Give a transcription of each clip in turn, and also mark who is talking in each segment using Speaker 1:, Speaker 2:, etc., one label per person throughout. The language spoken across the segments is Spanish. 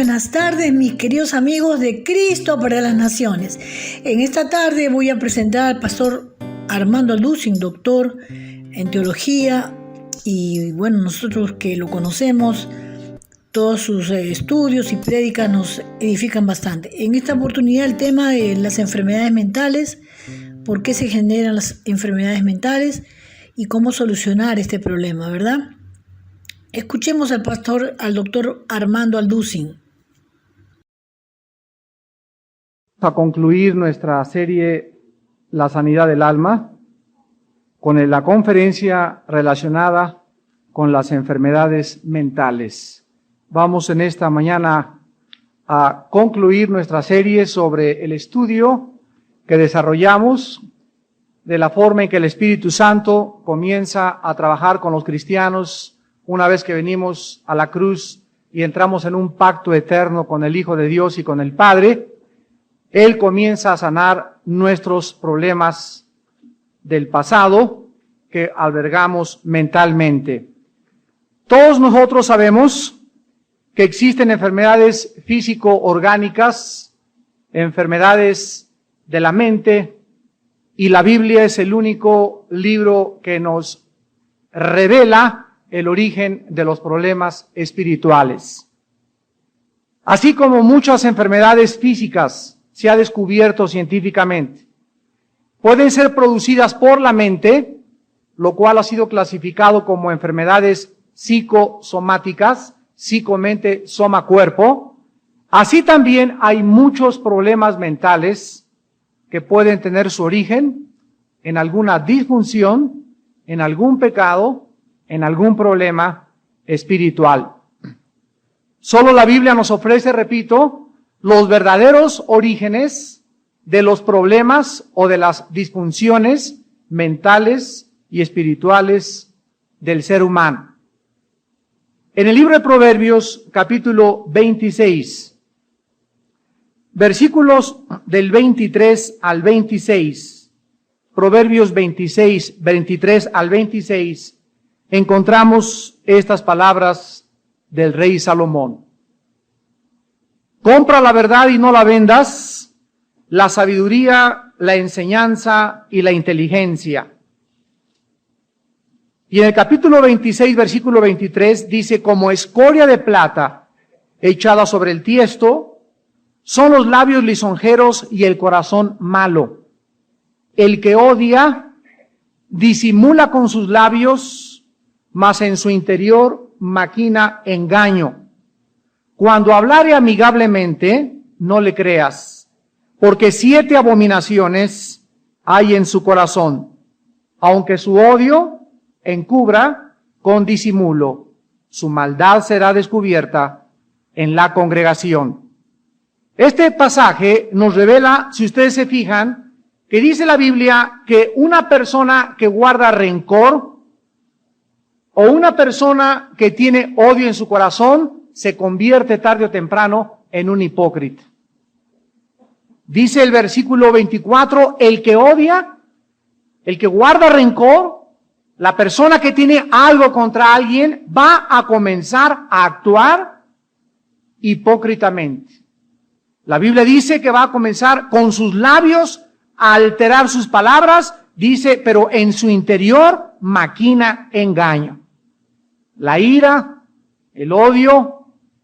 Speaker 1: buenas tardes, mis queridos amigos de Cristo para las Naciones. En esta tarde voy a presentar al pastor Armando Alducin, doctor en teología, y bueno, nosotros que lo conocemos, todos sus estudios y prédicas nos edifican bastante. En esta oportunidad el tema de las enfermedades mentales, por qué se generan las enfermedades mentales y cómo solucionar este problema, ¿verdad? Escuchemos al doctor Armando Alducin.
Speaker 2: A concluir nuestra serie La sanidad del alma con la conferencia relacionada con las enfermedades mentales. Vamos en esta mañana a concluir nuestra serie sobre el estudio que desarrollamos de la forma en que el Espíritu Santo comienza a trabajar con los cristianos una vez que venimos a la cruz y entramos en un pacto eterno con el Hijo de Dios y con el Padre. Él comienza a sanar nuestros problemas del pasado que albergamos mentalmente. Todos nosotros sabemos que existen enfermedades físico-orgánicas, enfermedades de la mente, y la Biblia es el único libro que nos revela el origen de los problemas espirituales. Así como muchas enfermedades físicas se ha descubierto científicamente, pueden ser producidas por la mente, lo cual ha sido clasificado como enfermedades psicosomáticas, psicomente, soma cuerpo. Así también hay muchos problemas mentales que pueden tener su origen en alguna disfunción, en algún pecado, en algún problema espiritual. Solo la Biblia nos ofrece, repito, los verdaderos orígenes de los problemas o de las disfunciones mentales y espirituales del ser humano. En el libro de Proverbios, capítulo 26, versículos del 23 al 26, Proverbios 26, 23 al 26, encontramos estas palabras del rey Salomón. Compra la verdad y no la vendas, la sabiduría, la enseñanza y la inteligencia. Y en el capítulo 26, versículo 23, dice, como escoria de plata echada sobre el tiesto, son los labios lisonjeros y el corazón malo. El que odia disimula con sus labios, mas en su interior maquina engaño. Cuando hablare amigablemente, no le creas, porque 7 abominaciones hay en su corazón, aunque su odio encubra con disimulo, su maldad será descubierta en la congregación. Este pasaje nos revela, si ustedes se fijan, que dice la Biblia que una persona que guarda rencor o una persona que tiene odio en su corazón se convierte tarde o temprano en un hipócrita. Dice el versículo 24, el que odia, el que guarda rencor, la persona que tiene algo contra alguien va a comenzar a actuar hipócritamente. La Biblia dice que va a comenzar con sus labios a alterar sus palabras, dice, pero en su interior maquina engaño. La ira, el odio,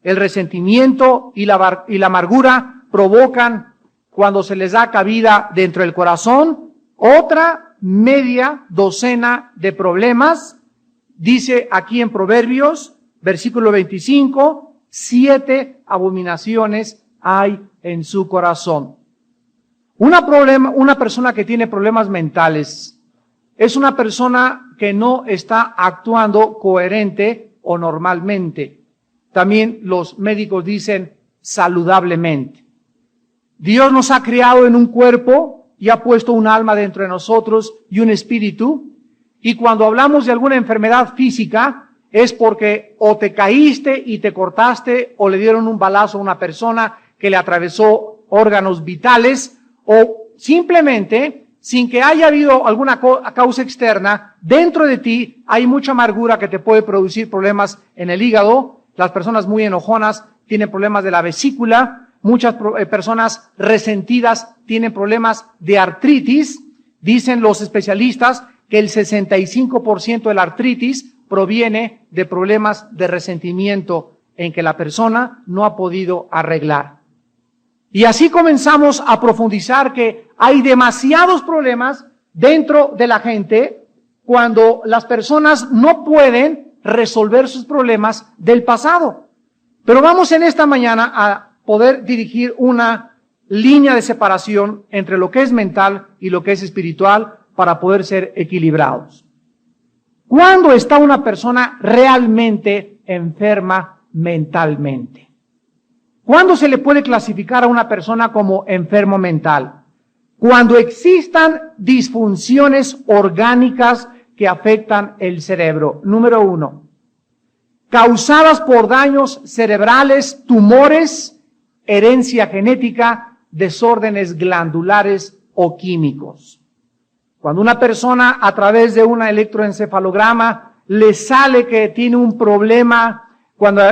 Speaker 2: el resentimiento y la amargura provocan, cuando se les da cabida dentro del corazón, otra media docena de problemas. Dice aquí en Proverbios, versículo 25, 7 abominaciones hay en su corazón. Una persona que tiene problemas mentales es una persona que no está actuando coherente o normalmente. También los médicos dicen saludablemente. Dios nos ha creado en un cuerpo y ha puesto un alma dentro de nosotros y un espíritu. Y cuando hablamos de alguna enfermedad física es porque o te caíste y te cortaste o le dieron un balazo a una persona que le atravesó órganos vitales, o simplemente, sin que haya habido alguna causa externa, dentro de ti hay mucha amargura que te puede producir problemas en el hígado. Las personas muy enojonas tienen problemas de la vesícula, muchas personas resentidas tienen problemas de artritis. Dicen los especialistas que el 65% de la artritis proviene de problemas de resentimiento en que la persona no ha podido arreglar. Y así comenzamos a profundizar que hay demasiados problemas dentro de la gente cuando las personas no pueden resolver sus problemas del pasado. Pero vamos en esta mañana a poder dirigir una línea de separación entre lo que es mental y lo que es espiritual para poder ser equilibrados. ¿Cuándo está una persona realmente enferma mentalmente? ¿Cuándo se le puede clasificar a una persona como enfermo mental? Cuando existan disfunciones orgánicas que afectan el cerebro. Número 1, causadas por daños cerebrales, tumores, herencia genética, desórdenes glandulares o químicos. Cuando una persona a través de un electroencefalograma le sale que tiene un problema, cuando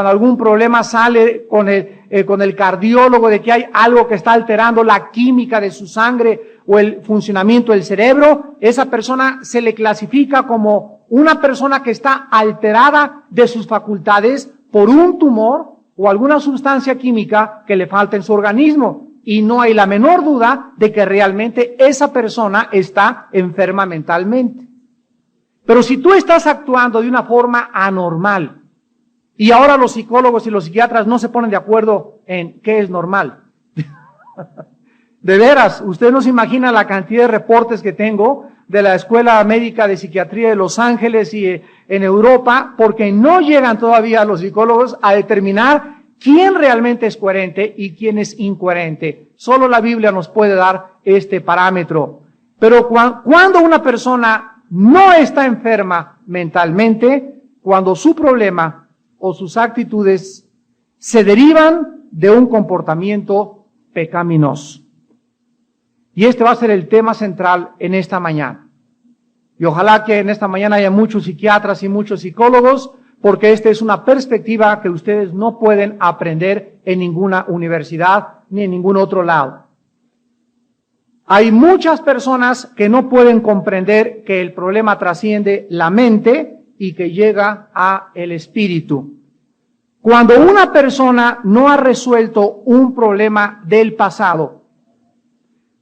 Speaker 2: algún problema sale con el cardiólogo de que hay algo que está alterando la química de su sangre o el funcionamiento del cerebro, esa persona se le clasifica como una persona que está alterada de sus facultades por un tumor o alguna sustancia química que le falta en su organismo. Y no hay la menor duda de que realmente esa persona está enferma mentalmente. Pero si tú estás actuando de una forma anormal, y ahora los psicólogos y los psiquiatras no se ponen de acuerdo en qué es normal. De veras, usted no se imagina la cantidad de reportes que tengo de la Escuela Médica de Psiquiatría de Los Ángeles y en Europa, porque no llegan todavía los psicólogos a determinar quién realmente es coherente y quién es incoherente. Solo la Biblia nos puede dar este parámetro. Pero cuando una persona no está enferma mentalmente, cuando su problema o sus actitudes se derivan de un comportamiento pecaminoso. Y este va a ser el tema central en esta mañana. Y ojalá que en esta mañana haya muchos psiquiatras y muchos psicólogos, porque esta es una perspectiva que ustedes no pueden aprender en ninguna universidad ni en ningún otro lado. Hay muchas personas que no pueden comprender que el problema trasciende la mente y que llega a el espíritu. Cuando una persona no ha resuelto un problema del pasado,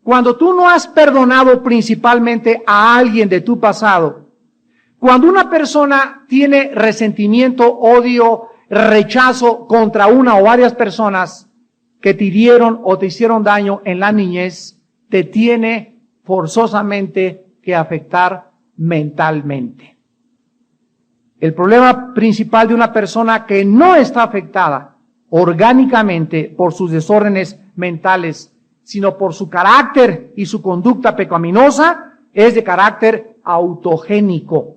Speaker 2: cuando tú no has perdonado principalmente a alguien de tu pasado, cuando una persona tiene resentimiento, odio, rechazo contra una o varias personas que te hirieron o te hicieron daño en la niñez, te tiene forzosamente que afectar mentalmente. El problema principal de una persona que no está afectada orgánicamente por sus desórdenes mentales, sino por su carácter y su conducta pecaminosa, es de carácter autogénico.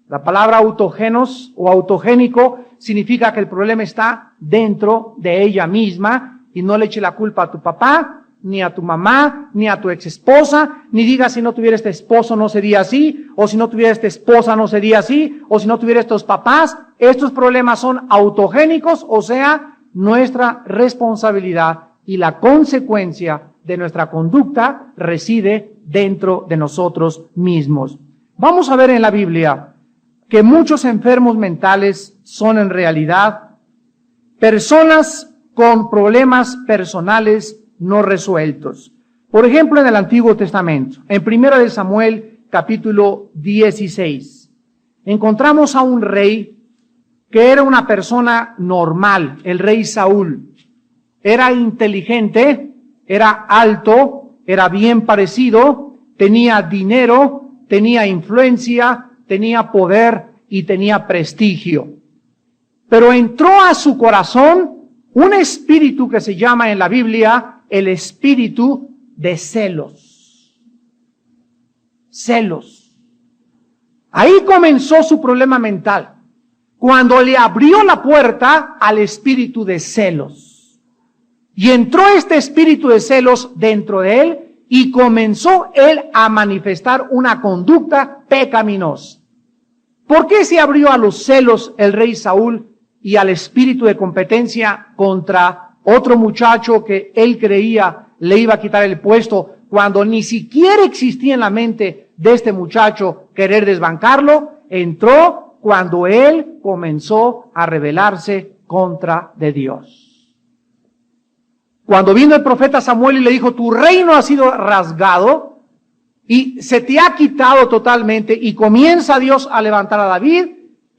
Speaker 2: La palabra autogenos o autogénico significa que el problema está dentro de ella misma y no le eche la culpa a tu papá, ni a tu mamá, ni a tu ex esposa, ni digas si no tuviera este esposo no sería así, o si no tuviera esta esposa no sería así, o si no tuviera estos papás. Estos problemas son autogénicos, o sea, nuestra responsabilidad y la consecuencia de nuestra conducta reside dentro de nosotros mismos. Vamos a ver en la Biblia que muchos enfermos mentales son en realidad personas con problemas personales no resueltos. Por ejemplo, en el Antiguo Testamento, en 1 Samuel capítulo 16, encontramos a un rey que era una persona normal, el rey Saúl. Era inteligente, era alto, era bien parecido, tenía dinero, tenía influencia, tenía poder y tenía prestigio. Pero entró a su corazón un espíritu que se llama en la Biblia el espíritu de celos. Celos. Ahí comenzó su problema mental, cuando le abrió la puerta al espíritu de celos. Y entró este espíritu de celos dentro de él y comenzó él a manifestar una conducta pecaminosa. ¿Por qué se abrió a los celos el rey Saúl y al espíritu de competencia contra otro muchacho que él creía le iba a quitar el puesto, cuando ni siquiera existía en la mente de este muchacho querer desbancarlo, entró cuando él comenzó a rebelarse contra de Dios. Cuando vino el profeta Samuel y le dijo, tu reino ha sido rasgado y se te ha quitado totalmente, y comienza Dios a levantar a David,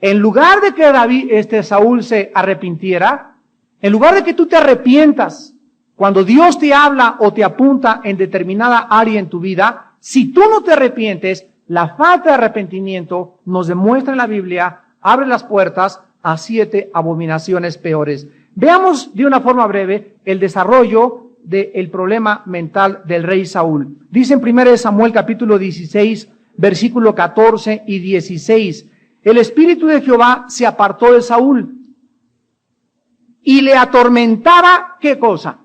Speaker 2: en lugar de que Saúl se arrepintiera, en lugar de que tú te arrepientas, cuando Dios te habla o te apunta en determinada área en tu vida, si tú no te arrepientes, la falta de arrepentimiento nos demuestra en la Biblia, abre las puertas a 7 abominaciones peores. Veamos de una forma breve el desarrollo del problema mental del rey Saúl. Dice en 1 Samuel capítulo 16, versículo 14 y 16, el espíritu de Jehová se apartó de Saúl y le atormentaba, ¿qué cosa?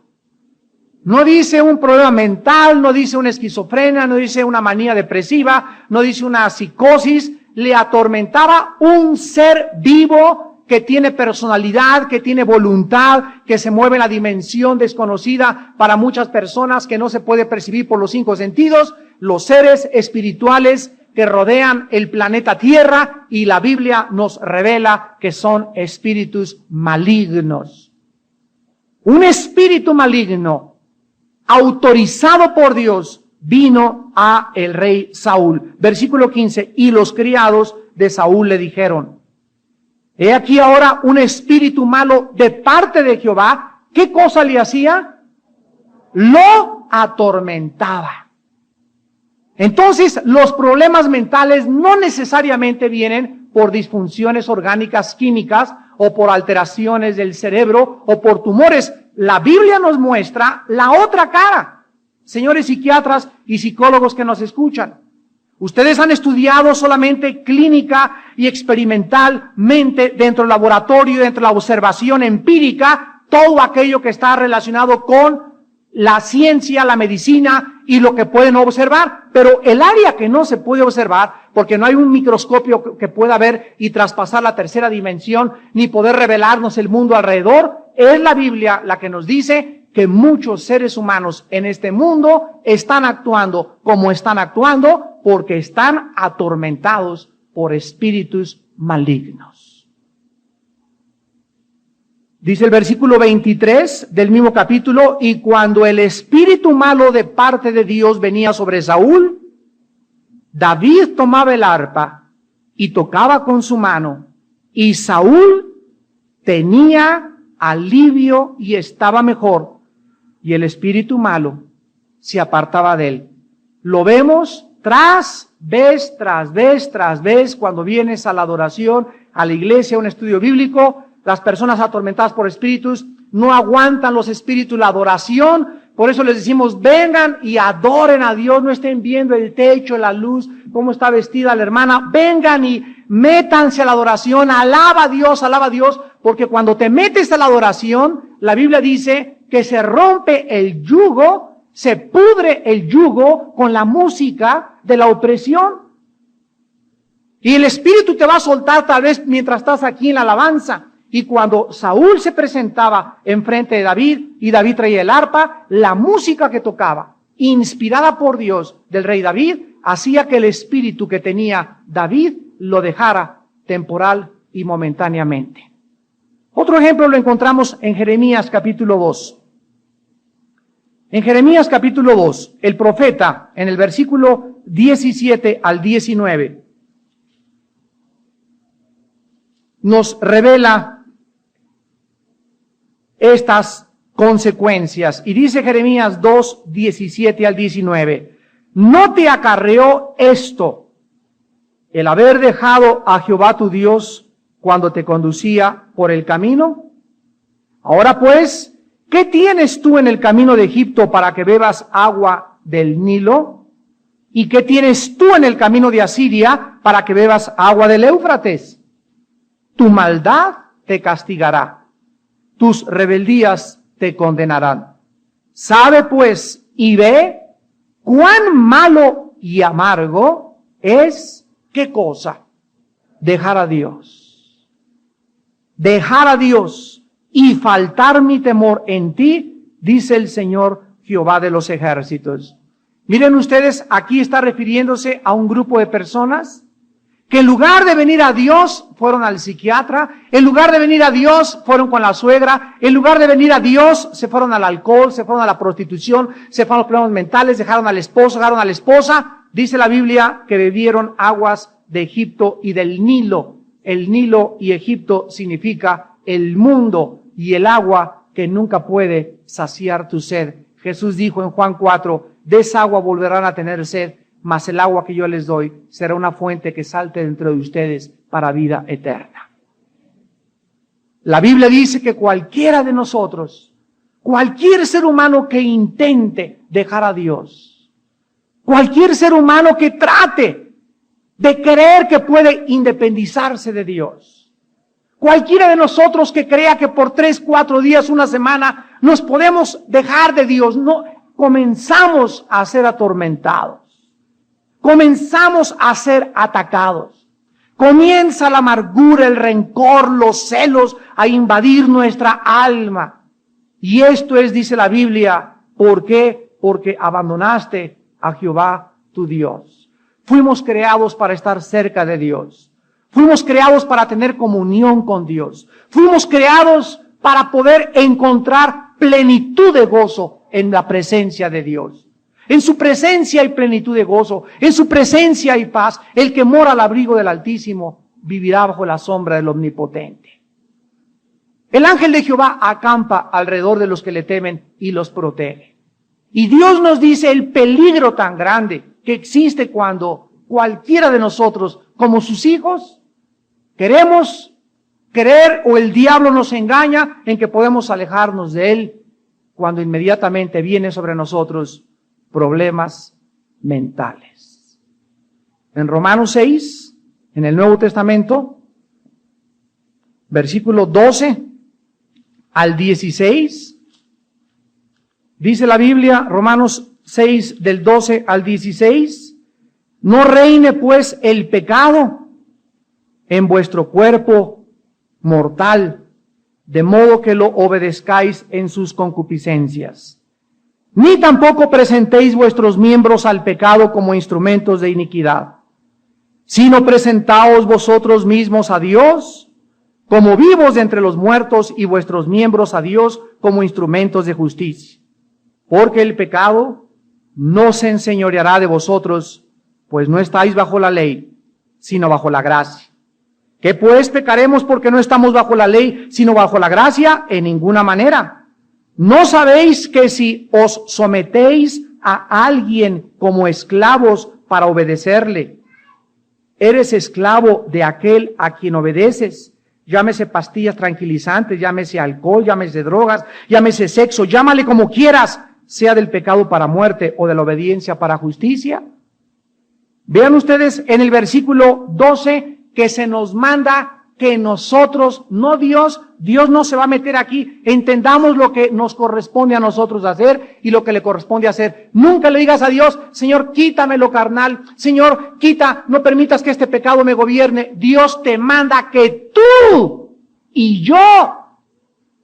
Speaker 2: No dice un problema mental, no dice una esquizofrenia, no dice una manía depresiva, no dice una psicosis, le atormentaba un ser vivo que tiene personalidad, que tiene voluntad, que se mueve en la dimensión desconocida para muchas personas, que no se puede percibir por los 5 sentidos, los seres espirituales que rodean el planeta Tierra, y la Biblia nos revela que son espíritus malignos. Un espíritu maligno autorizado por Dios vino a el rey Saúl. Versículo 15, y los criados de Saúl le dijeron, he aquí ahora un espíritu malo de parte de Jehová. ¿Qué cosa le hacía? Lo atormentaba. Entonces, los problemas mentales no necesariamente vienen por disfunciones orgánicas químicas o por alteraciones del cerebro o por tumores. La Biblia nos muestra la otra cara. Señores psiquiatras y psicólogos que nos escuchan, ustedes han estudiado solamente clínica y experimentalmente dentro del laboratorio, dentro de la observación empírica, todo aquello que está relacionado con la ciencia, la medicina y lo que pueden observar. Pero el área que no se puede observar, porque no hay un microscopio que pueda ver y traspasar la tercera dimensión, ni poder revelarnos el mundo alrededor, es la Biblia la que nos dice que muchos seres humanos en este mundo están actuando como están actuando porque están atormentados por espíritus malignos. Dice el versículo 23 del mismo capítulo, y cuando el espíritu malo de parte de Dios venía sobre Saúl, David tomaba el arpa y tocaba con su mano, y Saúl tenía alivio y estaba mejor, y el espíritu malo se apartaba de él. Lo vemos tras vez, cuando vienes a la adoración, a la iglesia, a un estudio bíblico. Las personas atormentadas por espíritus no aguantan los espíritus, la adoración. Por eso les decimos, vengan y adoren a Dios, no estén viendo el techo, la luz, cómo está vestida la hermana. Vengan y métanse a la adoración, alaba a Dios, porque cuando te metes a la adoración, la Biblia dice que se rompe el yugo, se pudre el yugo con la música de la opresión. Y el espíritu te va a soltar tal vez mientras estás aquí en la alabanza. Y cuando Saúl se presentaba enfrente de David y David traía el arpa, la música que tocaba, inspirada por Dios del rey David, hacía que el espíritu que tenía David lo dejara temporal y momentáneamente. Otro ejemplo lo encontramos en Jeremías capítulo 2. En Jeremías capítulo 2, el profeta, en el versículo 17 al 19, nos revela estas consecuencias. Y dice Jeremías 2, 17 al 19, ¿no te acarreó esto, el haber dejado a Jehová tu Dios cuando te conducía por el camino? Ahora pues, ¿qué tienes tú en el camino de Egipto para que bebas agua del Nilo? ¿Y qué tienes tú en el camino de Asiria para que bebas agua del Éufrates? Tu maldad te castigará, tus rebeldías te condenarán. Sabe pues y ve cuán malo y amargo es, ¿qué cosa? Dejar a Dios. dejar a Dios y faltar mi temor en ti, dice el Señor Jehová de los ejércitos. Miren ustedes, aquí está refiriéndose a un grupo de personas que en lugar de venir a Dios, fueron al psiquiatra, en lugar de venir a Dios, fueron con la suegra, en lugar de venir a Dios, se fueron al alcohol, se fueron a la prostitución, se fueron a los problemas mentales, dejaron al esposo, dejaron a la esposa. Dice la Biblia que bebieron aguas de Egipto y del Nilo. El Nilo y Egipto significa el mundo y el agua que nunca puede saciar tu sed. Jesús dijo en Juan 4, de esa agua volverán a tener sed, mas el agua que yo les doy será una fuente que salte dentro de ustedes para vida eterna. La Biblia dice que cualquiera de nosotros, cualquier ser humano que intente dejar a Dios, cualquier ser humano que trate de creer que puede independizarse de Dios, cualquiera de nosotros que crea que por 3, 4 días, una semana, nos podemos dejar de Dios, no, comenzamos a ser atormentados. Comenzamos a ser atacados. Comienza la amargura, el rencor, los celos a invadir nuestra alma. Y esto es, dice la Biblia, ¿por qué? Porque abandonaste a Jehová tu Dios. Fuimos creados para estar cerca de Dios. Fuimos creados para tener comunión con Dios. Fuimos creados para poder encontrar plenitud de gozo en la presencia de Dios. En su presencia hay plenitud de gozo, en su presencia hay paz. El que mora al abrigo del Altísimo vivirá bajo la sombra del Omnipotente. El ángel de Jehová acampa alrededor de los que le temen y los protege. Y Dios nos dice el peligro tan grande que existe cuando cualquiera de nosotros, como sus hijos, queremos creer o el diablo nos engaña en que podemos alejarnos de él cuando inmediatamente viene sobre nosotros problemas mentales. En Romanos 6, en el Nuevo Testamento, versículo 12 al 16, dice la Biblia, Romanos 6 del 12 al 16, no reine pues el pecado en vuestro cuerpo mortal, de modo que lo obedezcáis en sus concupiscencias. Ni tampoco presentéis vuestros miembros al pecado como instrumentos de iniquidad, sino presentaos vosotros mismos a Dios como vivos de entre los muertos y vuestros miembros a Dios como instrumentos de justicia. Porque el pecado no se enseñoreará de vosotros, pues no estáis bajo la ley, sino bajo la gracia. ¿Qué pues pecaremos porque no estamos bajo la ley, sino bajo la gracia? En ninguna manera. ¿No sabéis que si os sometéis a alguien como esclavos para obedecerle, eres esclavo de aquel a quien obedeces? Llámese pastillas tranquilizantes, llámese alcohol, llámese drogas, llámese sexo, llámale como quieras, sea del pecado para muerte o de la obediencia para justicia. Vean ustedes en el versículo 12 que se nos manda que nosotros, no Dios no se va a meter aquí. Entendamos lo que nos corresponde a nosotros hacer y lo que le corresponde hacer. Nunca le digas a Dios, Señor, quítame lo carnal. Señor, no permitas que este pecado me gobierne. Dios te manda que tú y yo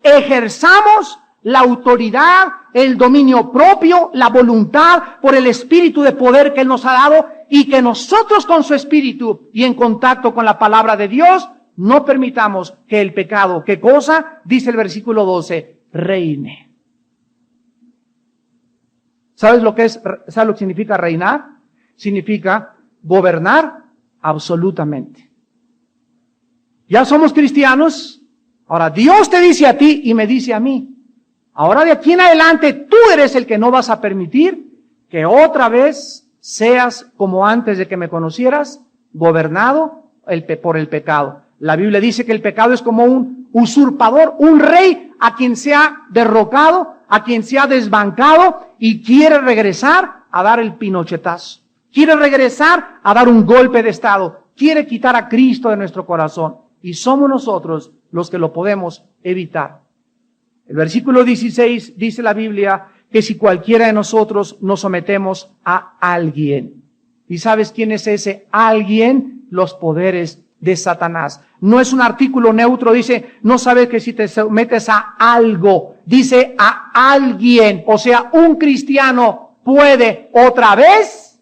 Speaker 2: ejerzamos la autoridad, el dominio propio, la voluntad por el espíritu de poder que Él nos ha dado y que nosotros con su espíritu y en contacto con la palabra de Dios no permitamos que el pecado, ¿qué cosa? Dice el versículo 12, reine. ¿Sabes lo que significa reinar? Significa gobernar absolutamente. Ya somos cristianos, ahora Dios te dice a ti y me dice a mí, ahora de aquí en adelante tú eres el que no vas a permitir que otra vez seas como antes de que me conocieras, gobernado por el pecado. La Biblia dice que el pecado es como un usurpador, un rey a quien se ha derrocado, a quien se ha desbancado y quiere regresar a dar el pinochetazo. Quiere regresar a dar un golpe de estado. Quiere quitar a Cristo de nuestro corazón. Y somos nosotros los que lo podemos evitar. El versículo 16 dice la Biblia que si cualquiera de nosotros nos sometemos a alguien. ¿Y sabes quién es ese alguien? Los poderes de Satanás. No es un artículo neutro, dice, no sabes que si te sometes a algo, dice a alguien, o sea, un cristiano puede otra vez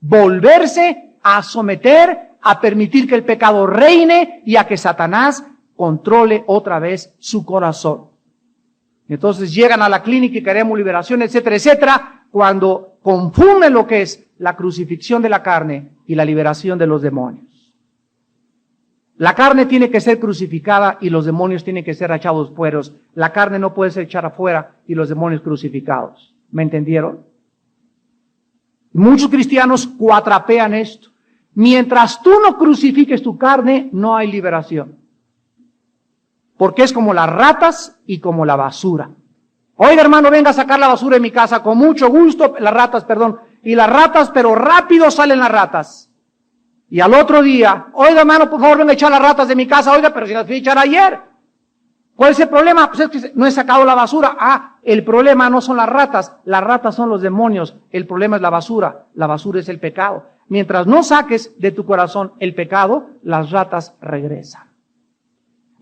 Speaker 2: volverse a someter, a permitir que el pecado reine y a que Satanás controle otra vez su corazón. Entonces llegan a la clínica y queremos liberación, etcétera, etcétera, cuando confunden lo que es la crucifixión de la carne y la liberación de los demonios. La carne tiene que ser crucificada y los demonios tienen que ser echados fuera. La carne no puede ser echada afuera y los demonios crucificados. ¿Me entendieron? Muchos cristianos cuatrapean esto. Mientras tú no crucifiques tu carne, no hay liberación. Porque es como las ratas y como la basura. Oiga, hermano, venga a sacar la basura de mi casa con mucho gusto, y las ratas, pero rápido salen las ratas. Y al otro día, oiga, hermano, por favor, venga a echar las ratas de mi casa. Oiga, pero si las fui a echar ayer. ¿Cuál es el problema? Pues es que no he sacado la basura. El problema no son las ratas son los demonios. El problema es la basura es el pecado. Mientras no saques de tu corazón el pecado, las ratas regresan.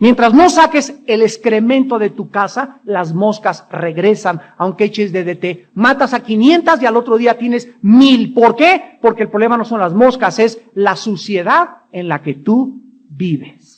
Speaker 2: Mientras no saques el excremento de tu casa, las moscas regresan, aunque eches DDT. Matas a 500 y al otro día tienes 1000. ¿Por qué? Porque el problema no son las moscas, es la suciedad en la que tú vives.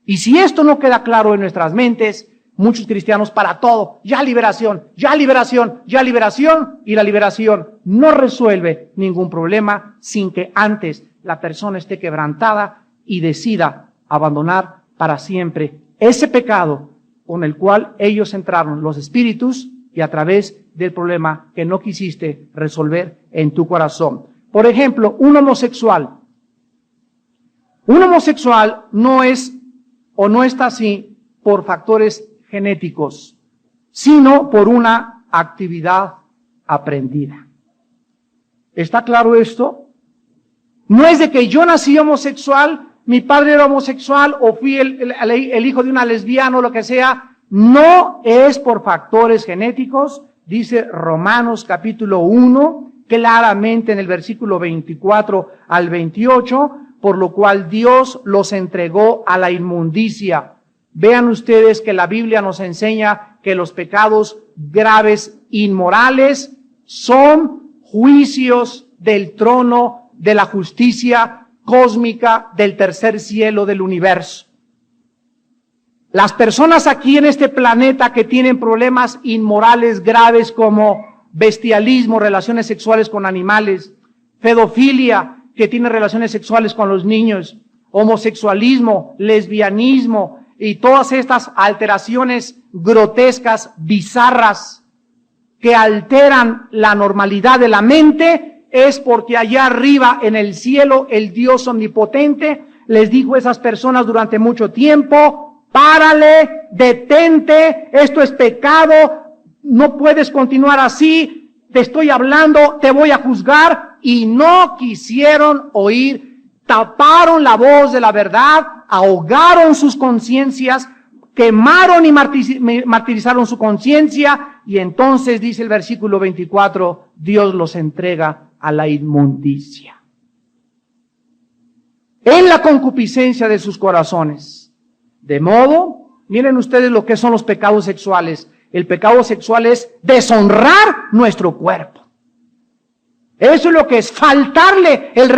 Speaker 2: Y si esto no queda claro en nuestras mentes, muchos cristianos para todo, ya liberación, ya liberación, ya liberación, y la liberación no resuelve ningún problema sin que antes la persona esté quebrantada y decida abandonar para siempre ese pecado con el cual ellos entraron, los espíritus, y a través del problema que no quisiste resolver en tu corazón. Por ejemplo, un homosexual. Un homosexual no es o no está así por factores genéticos, sino por una actividad aprendida. ¿Está claro esto? No es de que yo nací homosexual, mi padre era homosexual o fui el hijo de una lesbiana o lo que sea. No es por factores genéticos, dice Romanos capítulo 1, claramente en el versículo 24 al 28, por lo cual Dios los entregó a la inmundicia. Vean ustedes que la Biblia nos enseña que los pecados graves, inmorales, son juicios del trono de la justicia cósmica del tercer cielo del universo. Las personas aquí en este planeta que tienen problemas inmorales graves como bestialismo, relaciones sexuales con animales, pedofilia, que tiene relaciones sexuales con los niños, homosexualismo, lesbianismo y todas estas alteraciones grotescas, bizarras, que alteran la normalidad de la mente, es porque allá arriba en el cielo el Dios omnipotente les dijo a esas personas durante mucho tiempo: párale, detente, esto es pecado, no puedes continuar así, te estoy hablando, te voy a juzgar. Y no quisieron oír, taparon la voz de la verdad, ahogaron sus conciencias, quemaron y martirizaron su conciencia, y entonces dice el versículo 24, Dios los entrega a la inmundicia, en la concupiscencia de sus corazones. De modo, miren ustedes lo que son los pecados sexuales. El pecado sexual es deshonrar nuestro cuerpo. Eso es lo que es faltarle el